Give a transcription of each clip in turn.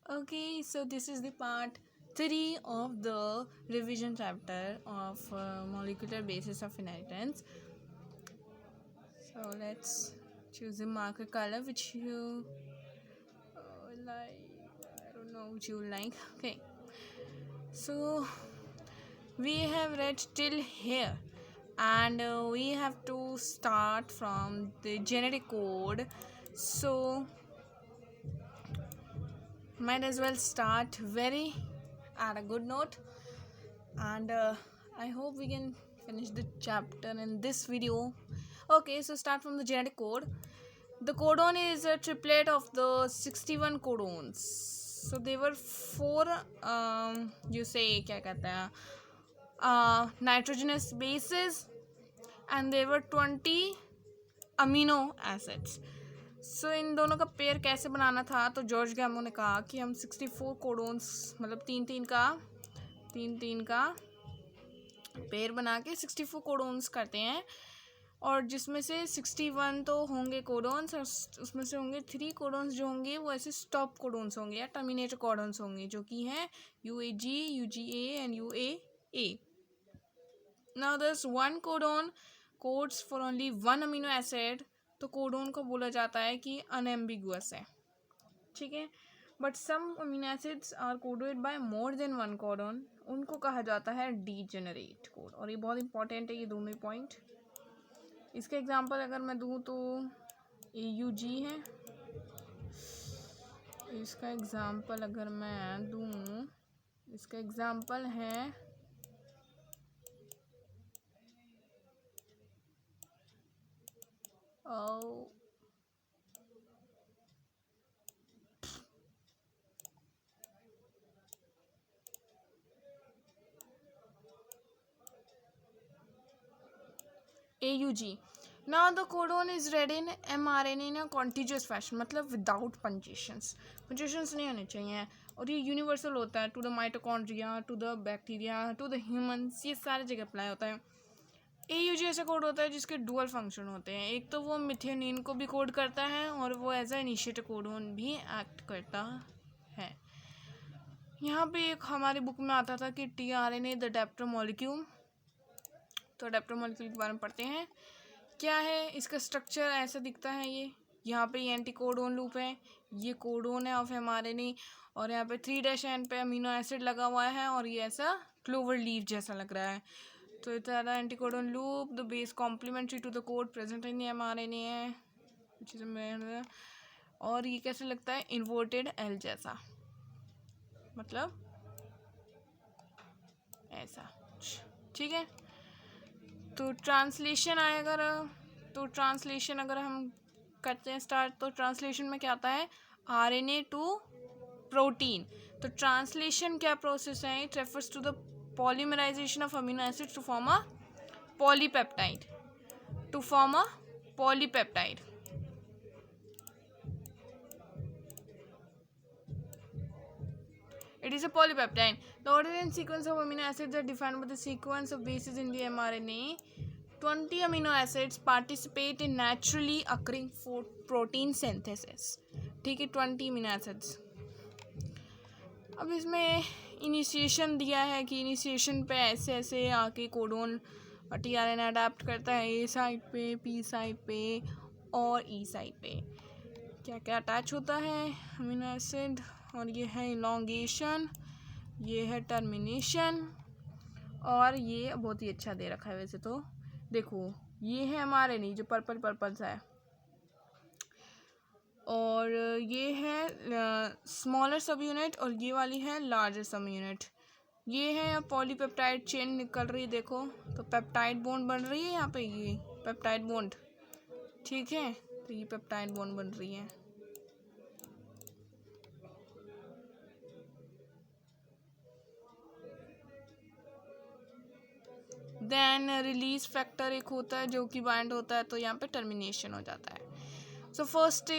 Okay, so this is the part 3 of the revision chapter of molecular basis of inheritance. So let's choose a marker color which you like. I don't know which you like. Okay, so we have read till here, and we have to start from the genetic code. So might as well start very at a good note, and I hope we can finish the chapter in this video. Okay, so start from the genetic code. The codon is a triplet of the 61 codons. So they were 4 you say क्या कहते हैं nitrogenous bases, and there were 20 amino acids. सो इन दोनों का pair कैसे बनाना था, तो George गैमो ने कहा कि हम 64 कोडोन्स मतलब तीन तीन का पेयर बना के 64 कोडोन्स करते हैं, और जिसमें से 61 तो होंगे कोडोन्स, और उसमें से होंगे 3 कोडोन्स जो होंगे वो ऐसे स्टॉप कोडोन्स होंगे या टर्मिनेटर कोडोन्स होंगे, जो कि हैं UAG, UGA and UAA. Now this one codon codes for only one amino acid, तो कोडोन को बोला जाता है कि अनएम्बिगुअस है, ठीक है. But some amino acids are coded by more than one codon, उनको कहा जाता है डीजेनरेट कोड, और ये बहुत इंपॉर्टेंट है ये दोनों ही पॉइंट. इसका एग्जांपल अगर मैं दूँ तो AUG है. इसका एग्जांपल अगर मैं दूँ, इसका एग्जांपल है AUG. Now the codon is read in mRNA in a contiguous fashion, मतलब विदाउट पंजेशंस. पंजेशंस नहीं होने चाहिए, और ये यूनिवर्सल होता है to the mitochondria, to the bacteria, to the humans, ये सारी जगह अप्लाई होता है. AUG ऐसा कोड होता है जिसके डुअल फंक्शन होते हैं. एक तो वो मिथेनिन को भी कोड करता है, और वो एज अ इनिशिएटर कोडोन भी एक्ट करता है. यहाँ पे एक हमारी बुक में आता था कि tRNA द अडेप्टर मॉलिक्यूल, तो अडेप्टर मॉलिक्यूल के बारे में पढ़ते हैं. क्या है इसका स्ट्रक्चर, ऐसा दिखता है ये. यहाँ पे ये एंटी कोडोन लूप है, ये कोडोन है ऑफ mRNA, और यहाँ पे 3' एंड पे अमीनो एसिड लगा हुआ है, और ये ऐसा क्लोवर लीफ जैसा लग रहा है. तो इतना anti codon loop, the base complementary to the code present in mRNA है, और ये कैसे लगता है, इन्वर्टेड L जैसा, मतलब ऐसा, ठीक है. तो ट्रांसलेशन अगर हम करते हैं स्टार्ट, तो ट्रांसलेशन में क्या आता है, RNA टू प्रोटीन. तो ट्रांसलेशन क्या प्रोसेस है, it refers to the polymerization of amino acids to form a polypeptide. It is a polypeptide. The order and sequence of amino acids are defined by the sequence of bases in the mRNA. 20 amino acids participate in naturally occurring protein synthesis. ठीक है, 20 amino acids. अब इसमें initiation दिया है कि initiation पे ऐसे ऐसे आके कोडोन tRNA अडेप्ट करता है A साइड पे, P साइड पे और E साइड पे. क्या क्या अटैच होता है अमीनो एसिड, और ये है इलॉन्गेशन, ये है टर्मिनेशन, और ये बहुत ही अच्छा दे रखा है वैसे तो. देखो ये है हमारे नहीं जो पर्पल सा है, और ये है स्मॉलर सब यूनिट, और ये वाली है लार्जर सब यूनिट. ये है पॉलीपेप्टाइड चेन निकल रही है, देखो तो पेप्टाइड बॉन्ड बन रही है यहाँ पे, ये पेप्टाइड बॉन्ड, ठीक है. तो ये पेप्टाइड बॉन्ड बन रही है. देन रिलीज फैक्टर एक होता है जो कि बाइंड होता है, तो यहाँ पे टर्मिनेशन हो जाता है. सो फर्स्ट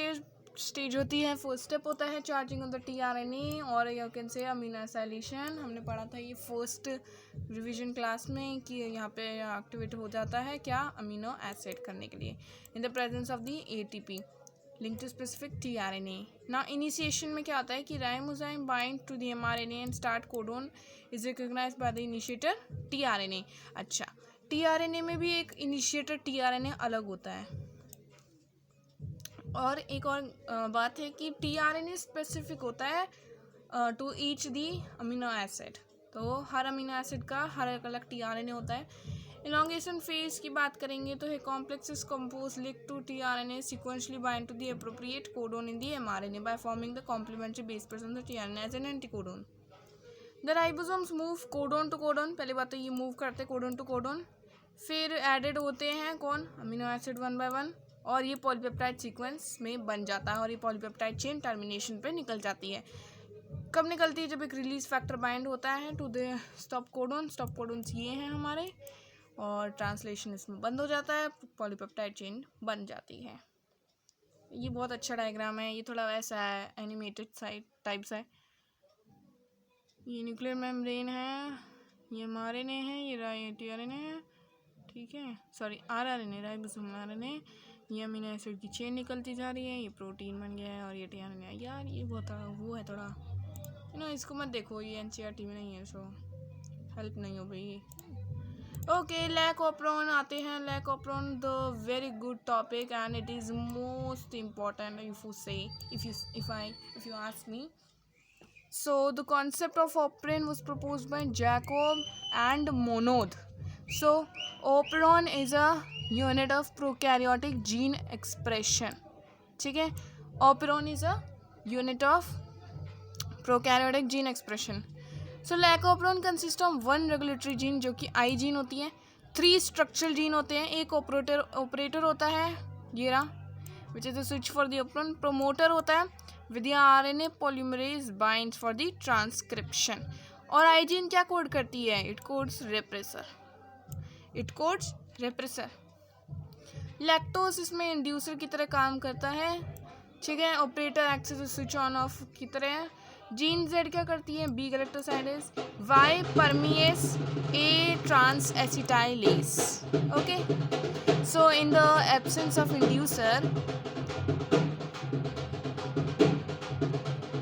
स्टेज होती है, फर्स्ट स्टेप होता है चार्जिंग ऑफ द tRNA, और you can say amino acylation. हमने पढ़ा था ये फर्स्ट रिवीजन क्लास में कि यहाँ पे एक्टिवेट हो जाता है क्या, अमीनो एसिड करने के लिए, in the presence of the ATP. Link to specific tRNA. ना इनिशिएशन में क्या होता है कि ribosome bind to the mRNA and start codon is recognized by the initiator tRNA. अच्छा, tRNA में भी एक इनिशिएटर tRNA अलग होता है. और एक और बात है कि tRNA स्पेसिफिक होता है to each the amino acid. तो हर अमीनो एसिड का हर अलग tRNA होता है. इलॉन्गेशन फेज की बात करेंगे तो है complexes compose link to tRNA sequentially bind to the appropriate codon in the mRNA by forming the complementary base pair on the tRNA as an anticodon. The ribosomes move codon to codon. पहले बात तो ये move करते codon to codon, फिर added होते हैं कौन amino acid 1 by 1 और ये पॉलीपेप्टाइड सीक्वेंस में बन जाता है और ये पॉलीपेप्टाइड चेन टर्मिनेशन पे निकल जाती है. कब निकलती है? जब एक रिलीज फैक्टर बाइंड होता है to the stop codon. Stop codons ये हैं हमारे और ट्रांसलेशन इसमें बंद हो जाता है, पॉलीपेप्टाइड चेन बन जाती है. ये बहुत अच्छा डायग्राम है. ये थोड़ा वैसा है एनिमेटेड साइड टाइप्स है. ये न्यूक्लियर मेम्ब्रेन है, ये mRNA है, ये tRNA है, ठीक है, सॉरी rRNA राइबोसोम RNA. ये अमीनो एसिड की चेन निकलती जा रही है, ये प्रोटीन बन गया है और ये tRNA है. यार ये बहुत वो है थोड़ा इसको मत देखो, ये NCERT में नहीं है, सो हेल्प नहीं हो भाई. ओके, लैक ऑपरॉन आते हैं. Lac operon the very good topic and it is most important if you ask me. So the concept of operon was proposed by Jacob and Monod. So operon is a unit of prokaryotic gene expression. ठीक है, operon is a unit of prokaryotic gene expression. So lac operon consists of 1 regulatory gene जो कि I gene होती है, 3 structural gene होते हैं, एक operator होता है ये रहा which is the switch for the operon, promoter होता है with the RNA polymerase binds for the transcription. और I जीन क्या कोड करती है? It codes repressor. लैक्टोज इसमें इंड्यूसर की तरह काम करता है, ठीक है. Operator access switch on off की तरह. जीन जेड क्या करती है? B galactosidase, Y permease, A trans acetylase. Okay, so in the absence of inducer